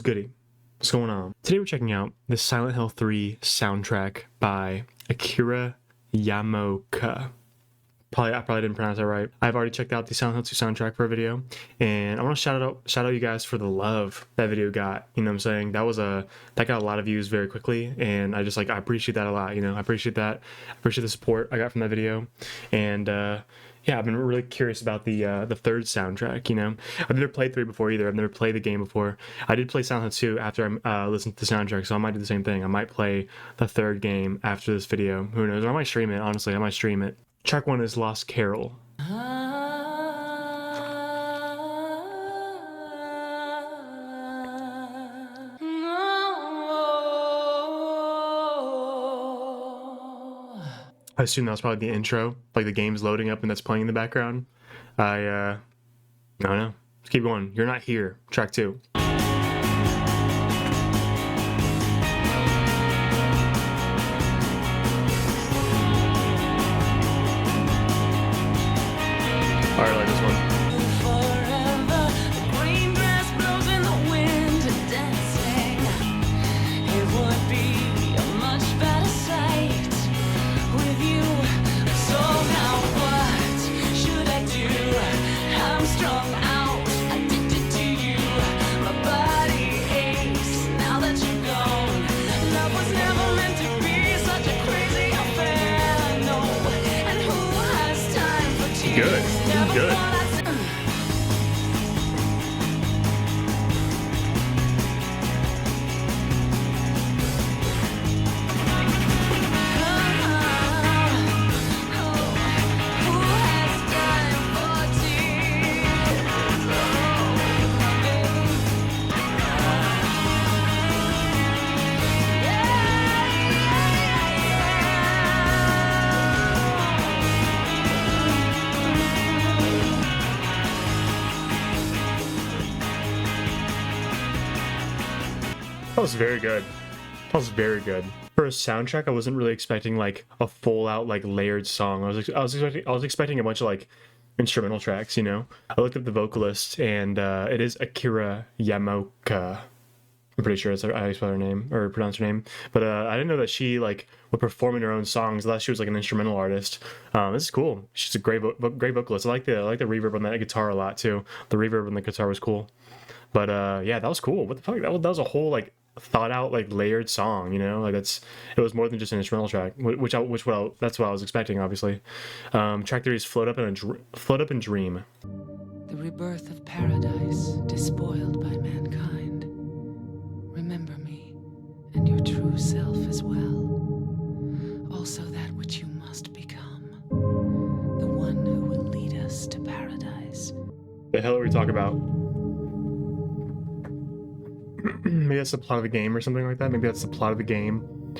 Goody. What's going on? Today we're checking out the Silent Hill 3 soundtrack by Akira Yamaoka. I probably didn't pronounce that right. I've already checked out the Silent Hill 2 soundtrack for a video, and I want to shout out you guys for the love that video got. You know what I'm saying? That got a lot of views very quickly, and I appreciate that a lot. You know, I appreciate that. I appreciate the support I got from that video, and yeah, I've been really curious about the third soundtrack. You know, I've never played 3 before either. I've never played the game before. I did play Silent Hill 2 after I listened to the soundtrack, so I might do the same thing. I might play the third game after this video. Who knows? I might stream it. Honestly, I might stream it. Track 1 is Lost Carol. I assume that's probably the intro, like the game's loading up and that's playing in the background. I don't know. Let's keep going. You're Not Here, track 2. I like this one. Good. Good. That was very good. That was very good. For a soundtrack, I wasn't really expecting like a full out like layered song. I was expecting a bunch of like instrumental tracks, you know. I looked up the vocalist and it is Akira Yamaoka. I'm pretty sure it's how you spell her name or pronounce her name. But I didn't know that she like would perform in her own songs unless she was like an instrumental artist. This is cool. She's a great vocalist. I like the reverb on that guitar a lot too. The reverb on the guitar was cool. But yeah, that was cool. What the fuck? That was a whole like thought out like layered song, you know. Like it was more than just an instrumental track, that's what I was expecting, obviously. Track 3 is Float Up and Dream. The rebirth of paradise despoiled by mankind. Remember me and your true self as well. Also that which you must become. The one who will lead us to paradise. The hell are we talking about? Maybe that's the plot of the game or something like that. Maybe that's the plot of the game.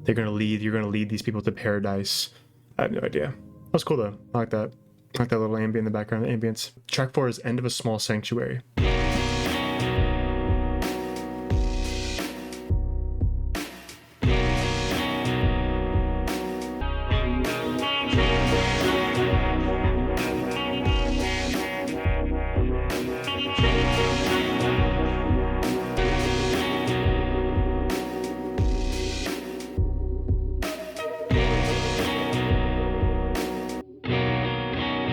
You're gonna lead these people to paradise. I have no idea. That was cool though. I like that. I like that little ambient in the background, the ambience. Track 4 is End of a Small Sanctuary.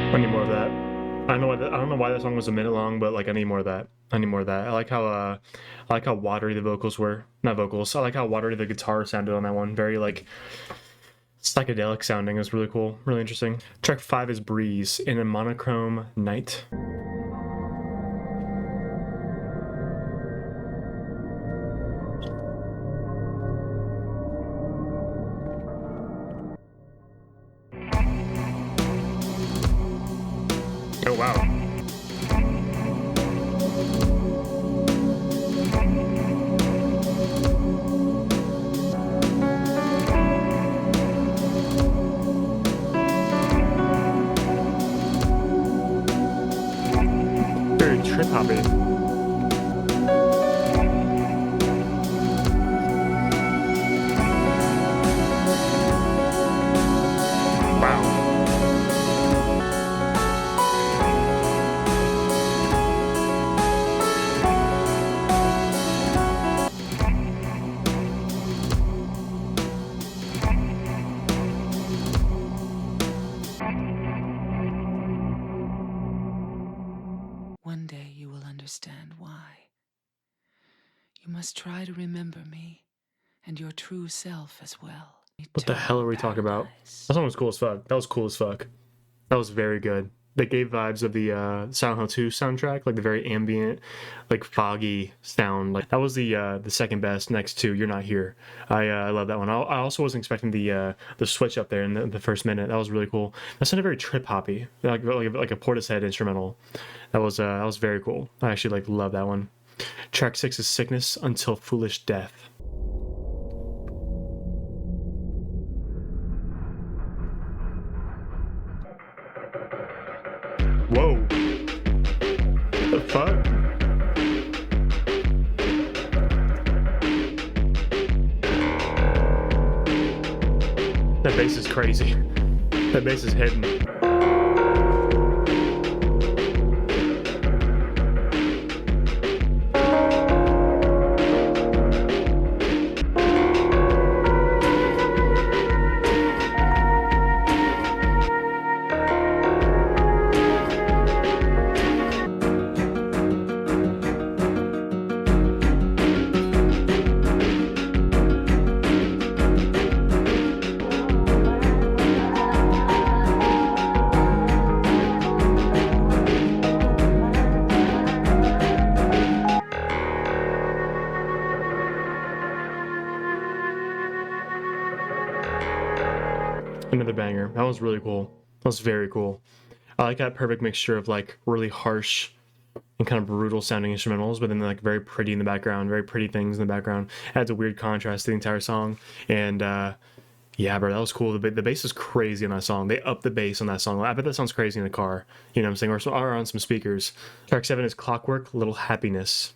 I need more of that. I don't know why that song was a minute long, but like I need more of that. I like how watery the vocals were. Not vocals. I like how watery the guitar sounded on that one. Very like psychedelic sounding. It was really cool. Really interesting. Track 5 is Breeze in a Monochrome Night. Oh wow. understand why. You must try to remember me and your true self as well. What the hell are we talking about? That song was cool as fuck. That was cool as fuck. That was very good. They gave vibes of the Silent Hill 2 soundtrack, like the very ambient, like foggy sound. Like that was the second best next to "You're Not Here." I love that one. I also wasn't expecting the switch up there in the first minute. That was really cool. That sounded very trip hoppy, like a Portishead instrumental. That was very cool. I actually love that one. Track 6 is "Sickness Until Foolish Death." Whoa. The fuck? That bass is crazy. That bass is hidden. Another banger. That was really cool. That was very cool. I like that perfect mixture of like really harsh and kind of brutal sounding instrumentals, but then like very pretty in the background, very pretty things in the background. It adds a weird contrast to the entire song. And yeah, bro, that was cool. The bass is crazy on that song. They upped the bass on that song. I bet that sounds crazy in the car. You know what I'm saying? Or on some speakers. Track 7 is "Clockwork, Little Happiness."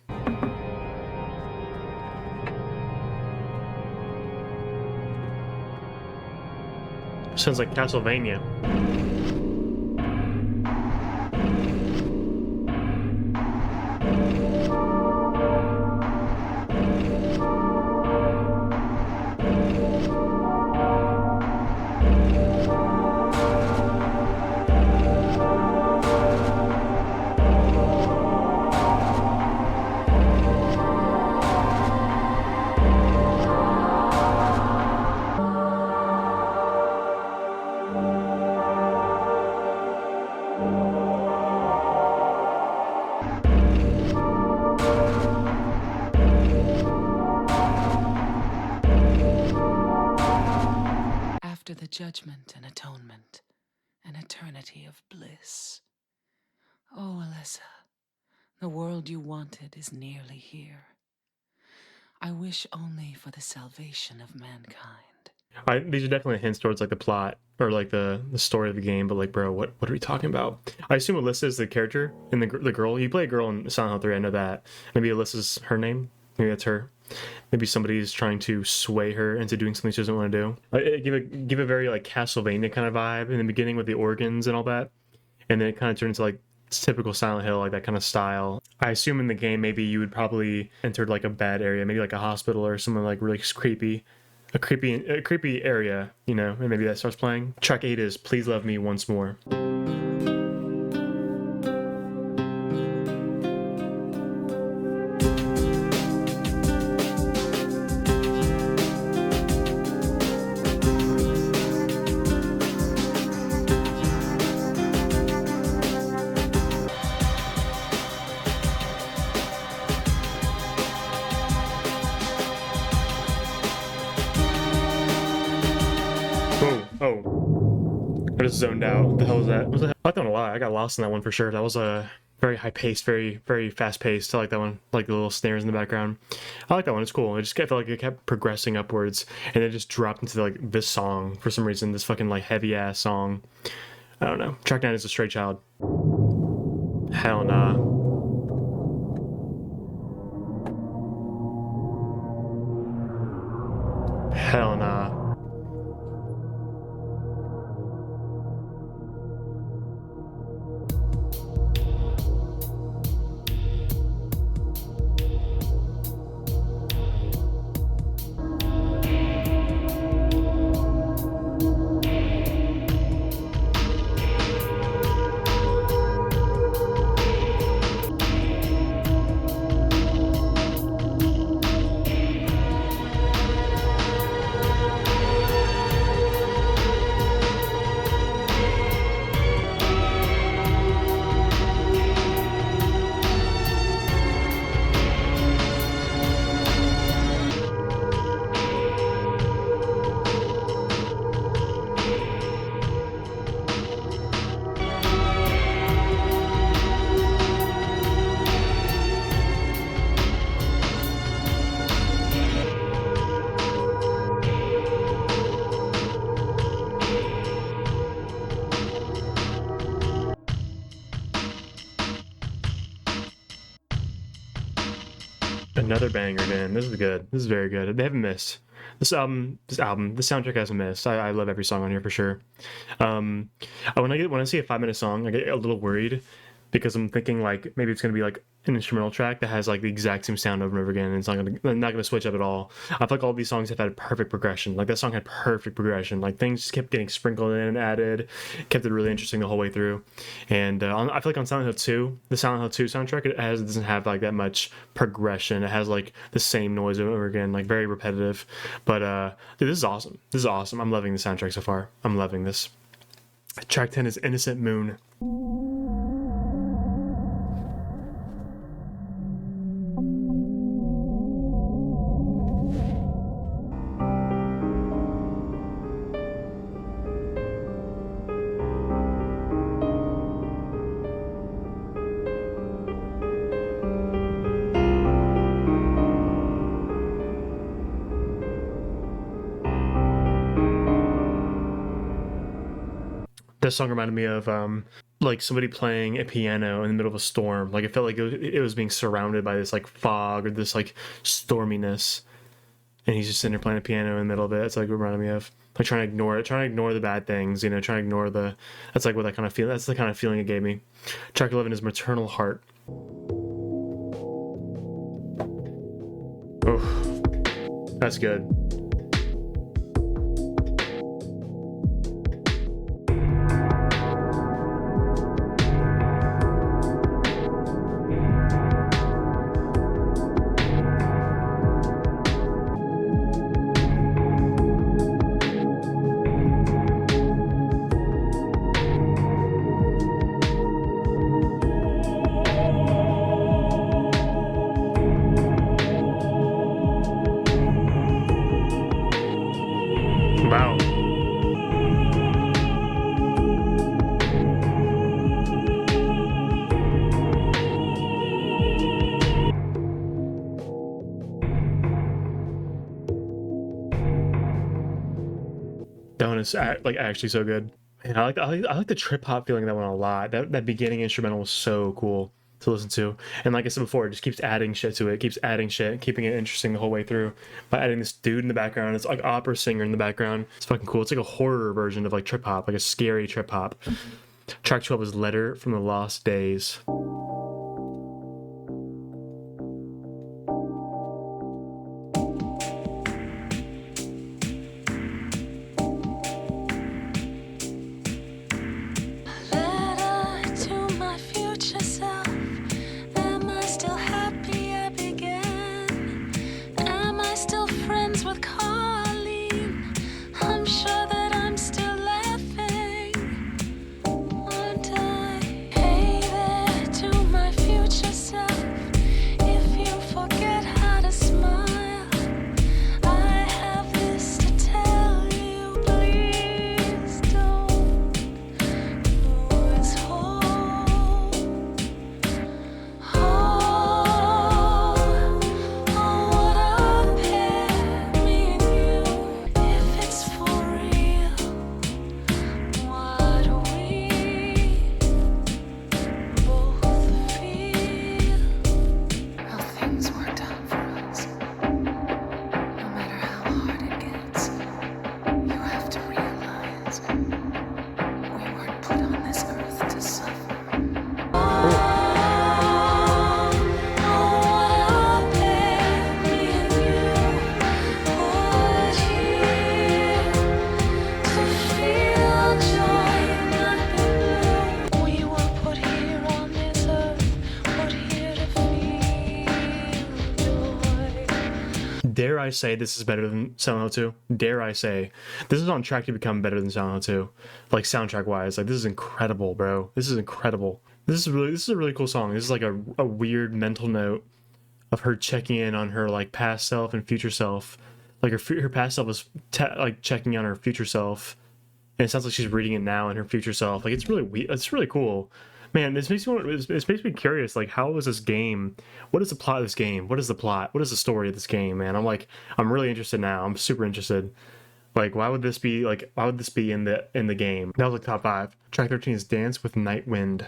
Sounds like Castlevania. After the judgment and atonement, an eternity of bliss. Oh, Alessa, the world you wanted is nearly here. I wish only for the salvation of mankind. These are definitely hints towards like the plot or like the story of the game, but like, bro, what are we talking about? I assume Alyssa is the character and the girl. You play a girl in Silent Hill 3, I know that. Maybe Alyssa's her name. Maybe that's her. Maybe somebody's trying to sway her into doing something she doesn't want to do. Give a very like Castlevania kind of vibe in the beginning with the organs and all that, and then it kind of turns into like typical Silent Hill, like that kind of style. I assume in the game maybe you would probably enter like a bad area, maybe like a hospital or something like really creepy, a creepy area, you know, and maybe that starts playing. Track 8 is "Please Love Me Once More." Oh, I just zoned out. What the hell was that? I like that one a lot. I got lost in that one for sure. That was a very high paced, very fast paced. I like that one. Like the little snares in the background. I like that one. It's cool. It just felt like it kept progressing upwards, and it just dropped into like this song for some reason. This fucking like heavy ass song. I don't know. Track 9 is "A Stray Child." Hell nah. Hell nah. Another banger, man. This is good. This is very good. They haven't missed. The soundtrack hasn't missed. I love every song on here for sure. When I see a 5-minute song, I get a little worried because I'm thinking like maybe it's gonna be like an instrumental track that has like the exact same sound over and over again, and it's not gonna switch up at all. I feel like all these songs have had perfect progression. Like that song had perfect progression. Like things just kept getting sprinkled in and added, kept it really interesting the whole way through. And I feel like on Silent Hill 2, the Silent Hill 2 soundtrack, it doesn't have like that much progression. It has like the same noise over and over again, like very repetitive. But dude, this is awesome. This is awesome. I'm loving the soundtrack so far. I'm loving this. Track 10 is Innocent Moon. This song reminded me of like somebody playing a piano in the middle of a storm. Like it felt like it was being surrounded by this like fog or this like storminess, and he's just sitting there playing a piano in the middle of it. It's like what it reminded me of, like trying to ignore it, trying to ignore the bad things, trying to ignore the. That's like what that kind of feel. That's the kind of feeling it gave me. Track 11 is Maternal Heart. Oh, that's good. Wow. That one is like actually so good. And I like the trip hop feeling of that one a lot. That beginning instrumental was so cool to listen to. And like I said before, it just keeps adding shit to it. Keeps adding shit, keeping it interesting the whole way through by adding this dude in the background. It's like opera singer in the background. It's fucking cool. It's like a horror version of like trip hop, like a scary trip hop. Track 12 is Letter from the Lost Days. Dare I say this is better than Silent Hill 2? Dare I say this is on track to become better than Silent Hill 2, like soundtrack wise. Like this is incredible, bro. This is incredible. This is a really cool song. This is like a weird mental note of her checking in on her like past self and future self. Like her past self is like checking on her future self, and it sounds like she's reading it now in her future self. Like it's really weird. It's really cool. Man, this makes me curious. Like, how is this game? What is the plot of this game? What is the plot? What is the story of this game, man? I'm really interested now. I'm super interested. Like, why would this be in the game? That was like top 5. Track 13 is Dance with Night Wind.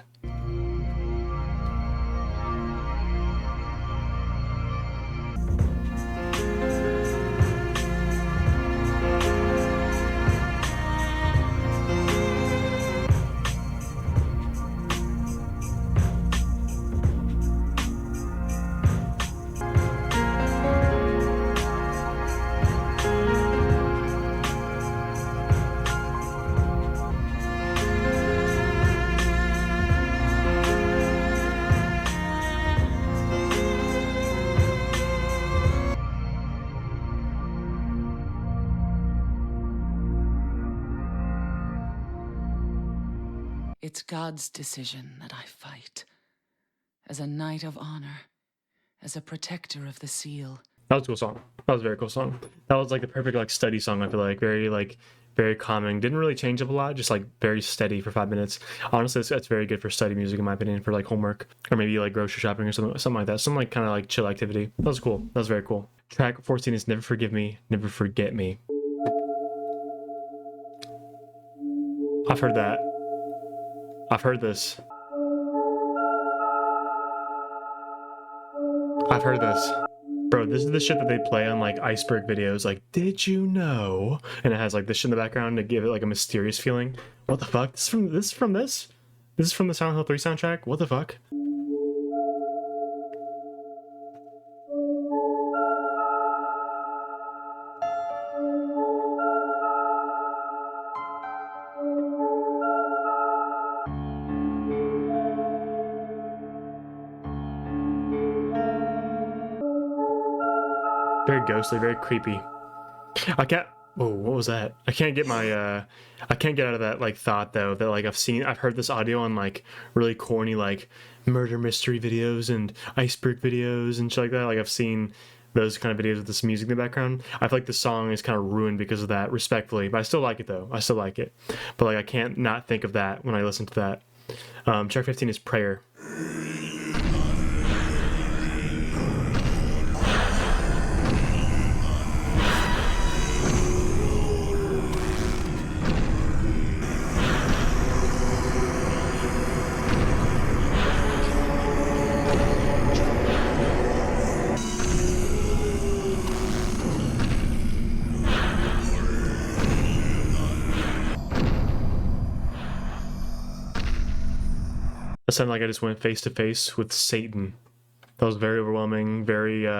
It's God's decision that I fight. As a knight of honor, as a protector of the seal. That was a cool song. That was a very cool song. That was like the perfect like study song. I feel like very calming. Didn't really change up a lot. Just like very steady for 5 minutes. Honestly, that's very good for study music in my opinion. For like homework or maybe like grocery shopping or something like that. Some like kind of like chill activity. That was cool. That was very cool. Track 14 is Never Forgive Me, Never Forget Me. I've heard that. I've heard this. I've heard this. Bro, this is the shit that they play on like iceberg videos, like, did you know? And it has like this shit in the background to give it like a mysterious feeling. What the fuck? This is from this? This is from the Silent Hill 3 soundtrack? What the fuck? Very ghostly, very creepy. I can't. Whoa, what was that? I can't get my. I can't get out of that like thought though that like I've heard this audio on like really corny like murder mystery videos and iceberg videos and shit like that. Like I've seen those kind of videos with this music in the background. I feel like the song is kind of ruined because of that, respectfully. But I still like it though. I still like it. But like I can't not think of that when I listen to that. Track 15 is Prayer. It sounded like I just went face to face with Satan. That was very overwhelming, very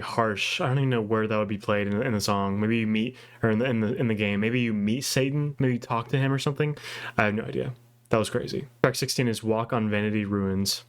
harsh. I don't even know where that would be played in the song. Maybe you meet, or in the game. Maybe you meet Satan. Maybe you talk to him or something. I have no idea. That was crazy. Track 16 is Walk on Vanity Ruins.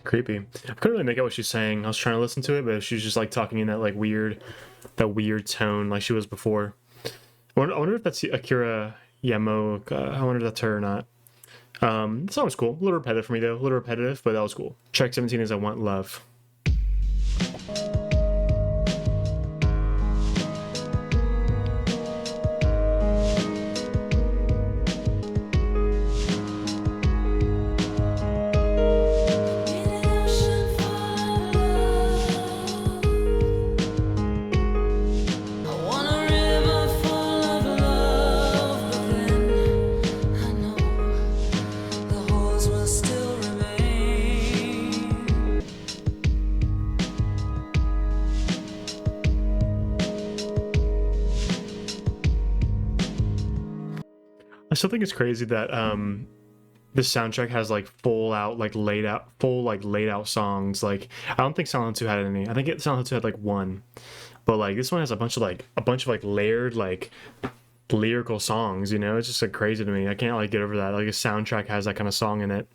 Creepy. I couldn't really make out what she's saying. I was trying to listen to it, but she's just like talking in that like weird tone like she was before. I wonder if that's Akira Yamaoka. I wonder if that's her or not. The song was cool. A little repetitive for me though. A little repetitive, but that was cool. Track 17 is I Want Love. I still think it's crazy that this soundtrack has like full laid out songs. Like I don't think Silent Hill 2 had any. I think Silent Hill 2 had like one, but like this one has a bunch of layered like lyrical songs. You know, it's just like crazy to me. I can't like get over that. Like a soundtrack has that kind of song in it.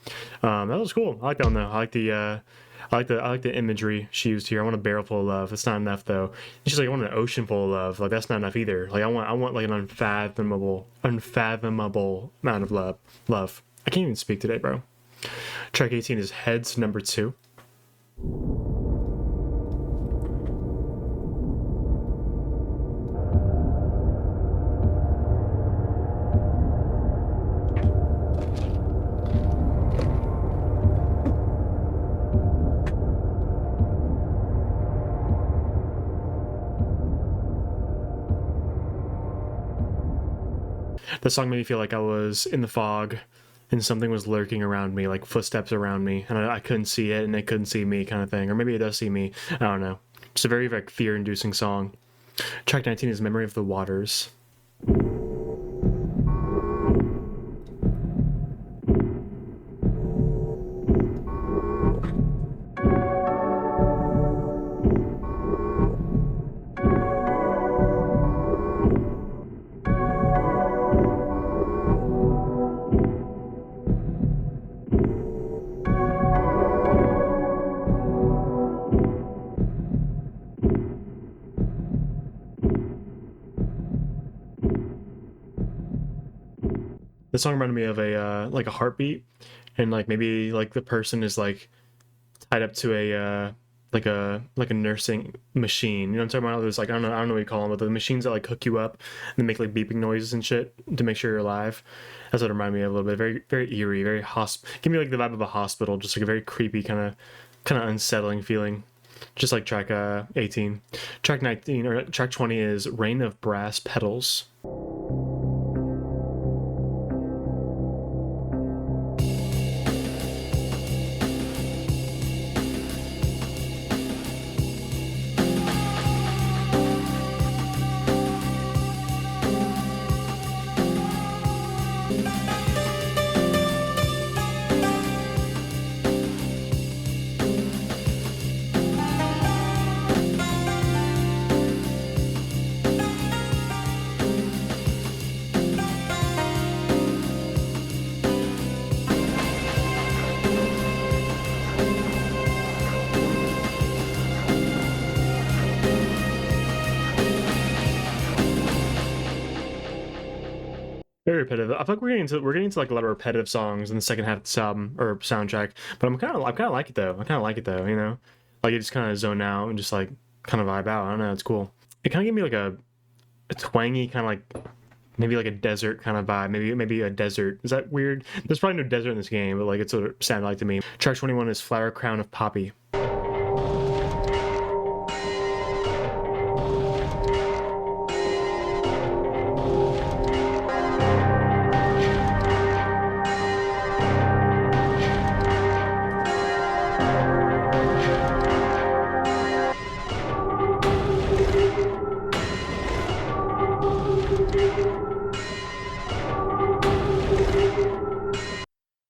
That was cool. I like that one though. I like the imagery she used here. I want a barrel full of love. It's not enough though. And she's like, I want an ocean full of love. Like that's not enough either. Like I want like an unfathomable amount of love. I can't even speak today, bro. Track 18 is Heads number 2. The song made me feel like I was in the fog and something was lurking around me, like footsteps around me, and I couldn't see it and it couldn't see me kind of thing. Or maybe it does see me. I don't know. It's a very like fear-inducing song. Track 19 is Memory of the Waters. This song reminded me of a like a heartbeat, and like maybe like the person is like tied up to a like a nursing machine. You know what I'm talking about? There's like I don't know what you call them, but the machines that like hook you up and make like beeping noises and shit to make sure you're alive. That's what it reminded me of a little bit. Very eerie, very give me like the vibe of a hospital, just like a very creepy kind of unsettling feeling. Just like track 18. Track 19 or track 20 is Rain of Brass Petals. Very repetitive. I feel like we're getting into like a lot of repetitive songs in the second half of this album or soundtrack. But I kind of like it though. I kind of like it though. You know, like you just kind of zone out and just like kind of vibe out. I don't know. It's cool. It kind of gave me like a twangy kind of like maybe like a desert kind of vibe. Maybe a desert. Is that weird? There's probably no desert in this game, but like it's what it sounded like to me. Track 21 is Flower Crown of Poppy.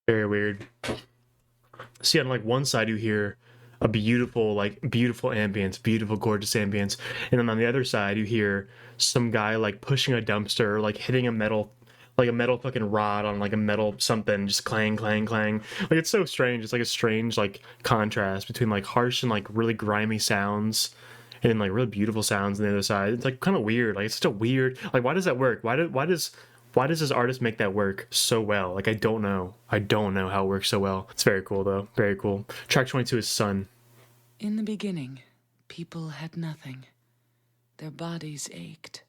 Very weird. See, on like one side you hear a beautiful ambience, beautiful gorgeous ambience, and then on the other side you hear some guy like pushing a dumpster, like hitting a metal fucking rod on like a metal something, just clang clang clang. Like it's so strange. It's like a strange like contrast between like harsh and like really grimy sounds and then like really beautiful sounds on the other side. It's like kind of weird. Like it's such a weird, like why does that work? Why does this artist make that work so well? Like I don't know how it works so well. It's very cool though. Very cool. Track 22 is Sun. In the beginning, people had nothing. Their bodies ached,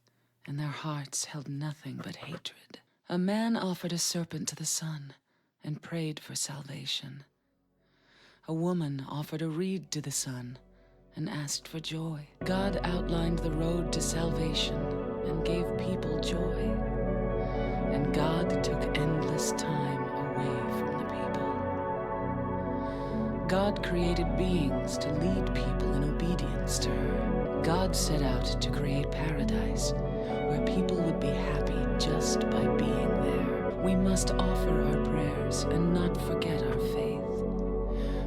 and their hearts held nothing but hatred. A man offered a serpent to the sun and prayed for salvation. A woman offered a reed to the sun and asked for joy. God outlined the road to salvation and gave people joy. And God took endless time away from the people. God created beings to lead people in obedience to her. God set out to create paradise, where people would be happy just by being there. We must offer our prayers and not forget our faith.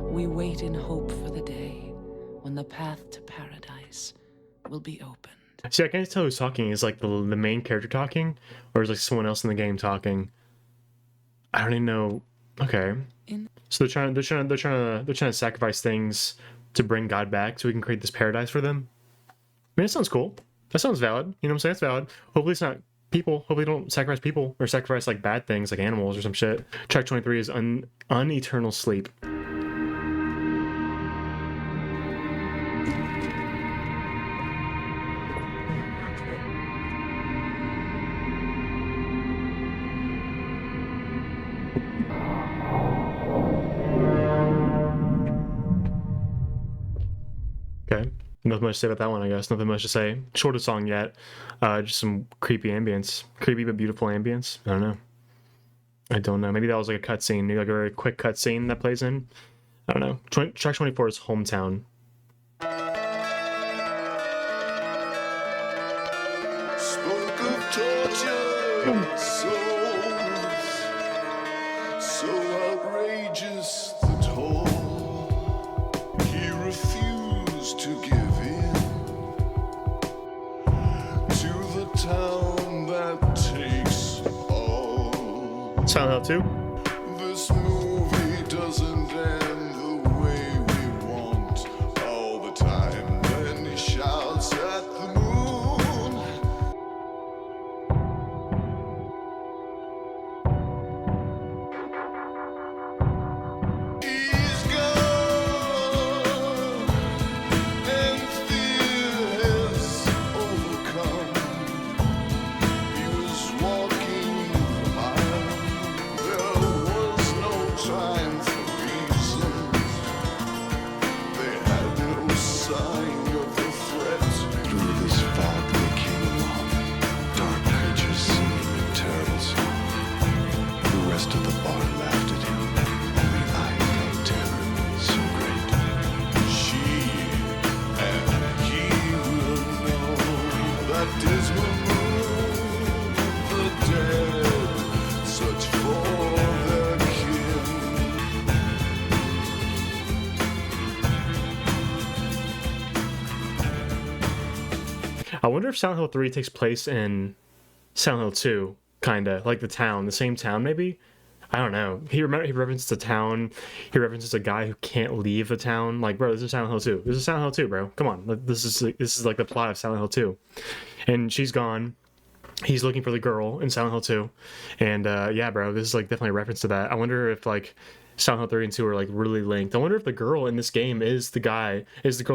We wait in hope for the day when the path to paradise will be opened. See, I can't tell who's talking. Is like the main character talking, or is like someone else in the game talking? I don't even know. Okay, so they're trying to sacrifice things to bring God back, so we can create this paradise for them. I mean, it sounds cool. That sounds valid. You know what I'm saying? It's valid. Hopefully, it's not people. Hopefully, they don't sacrifice people or sacrifice like bad things, like animals or some shit. Track 23 is Uneternal Sleep. Okay. Nothing much to say about that one, I guess. Nothing much to say. Shortest song yet. Just some creepy ambience. Creepy but beautiful ambience. I don't know. Maybe that was like a cutscene. Maybe like a very quick cutscene that plays in. I don't know. Track 24 is Hometown. tortured souls, so outrageous the toll. He refused to give in to the town that takes all. Silent Hill 2. This movie doesn't end the way we want all the time. Then he shouts at the moon. He's gone, and fear has overcome. He was walking the mile. There was no time for reasons. They had no sign of the threat. Through this fog they came along. Dark creatures singing a terrible song. The rest of the bar laughed at him. Only I felt terror so great. She and he will know that dismal moon, the dead search for their kin. I wonder if Silent Hill 3 takes place in Silent Hill 2, kinda like the town, the same town maybe. I don't know. He references the town. He references a guy who can't leave the town. Like, bro, this is Silent Hill 2. This is Silent Hill 2, bro. Come on, like, this is like the plot of Silent Hill 2, and she's gone. He's looking for the girl in Silent Hill 2, and yeah, bro, this is like definitely a reference to that. I wonder if like Silent Hill 3 and 2 are like really linked. I wonder if the girl in this game is the girl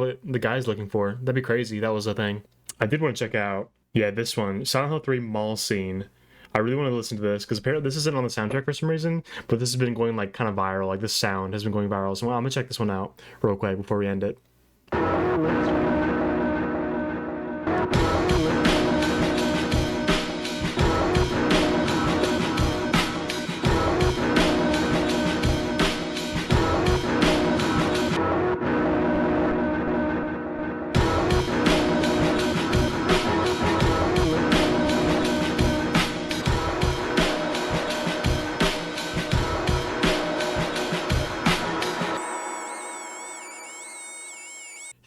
that the guy's looking for. That'd be crazy. That was a thing. I did want to check out, yeah, this one, Silent Hill 3 mall scene. I really want to listen to this because apparently this isn't on the soundtrack for some reason, but this has been going like kind of viral. Like this sound has been going viral. So I'm gonna check this one out real quick before we end it.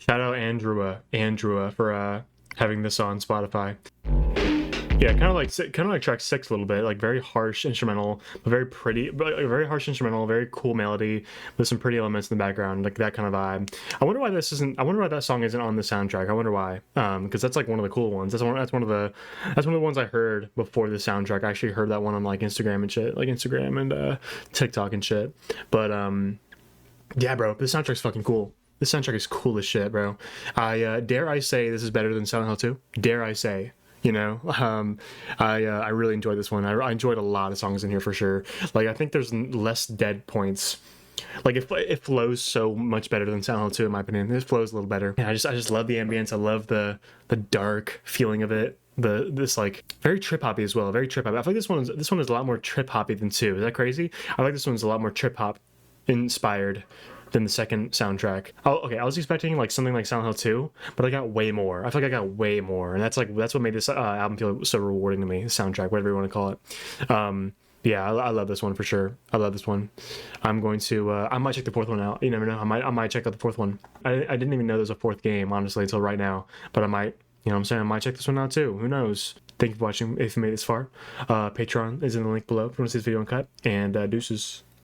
Shout out Andrewa for having this on Spotify. Yeah, kind of like track 6 a little bit, like very harsh instrumental, but very pretty, but like, very harsh instrumental, very cool melody with some pretty elements in the background, like that kind of vibe. I wonder why that song isn't on the soundtrack. I wonder why, because that's like one of the cool ones. That's one of the ones I heard before the soundtrack. I actually heard that one on like Instagram and shit, like Instagram and TikTok and shit. But yeah, bro, this soundtrack's fucking cool. This soundtrack is cool as shit, bro. I dare I say this is better than Silent Hill 2? Dare I say? You know, I really enjoyed this one. I enjoyed a lot of songs in here for sure. Like I think there's less dead points. Like it flows so much better than Silent Hill 2 in my opinion. It flows a little better. Yeah, I just love the ambience. I love the dark feeling of it. This like very trip hoppy as well. Very trip hoppy. I feel like this one is a lot more trip hoppy than 2. Is that crazy? I like this one's a lot more trip hop inspired than the second soundtrack. Oh, okay, I was expecting like something like Silent Hill 2, but I got way more. I feel like I got way more, and that's what made this album feel so rewarding to me. The soundtrack, whatever you want to call it. Yeah, I love this one for sure. I love this one. I'm going to. I might check the fourth one out. You never know. I might check out the fourth one. I didn't even know there was a fourth game honestly until right now, but I might. You know what I'm saying? I might check this one out too. Who knows? Thank you for watching. If you made it this far, Patreon is in the link below if you want to see this video uncut. And deuces.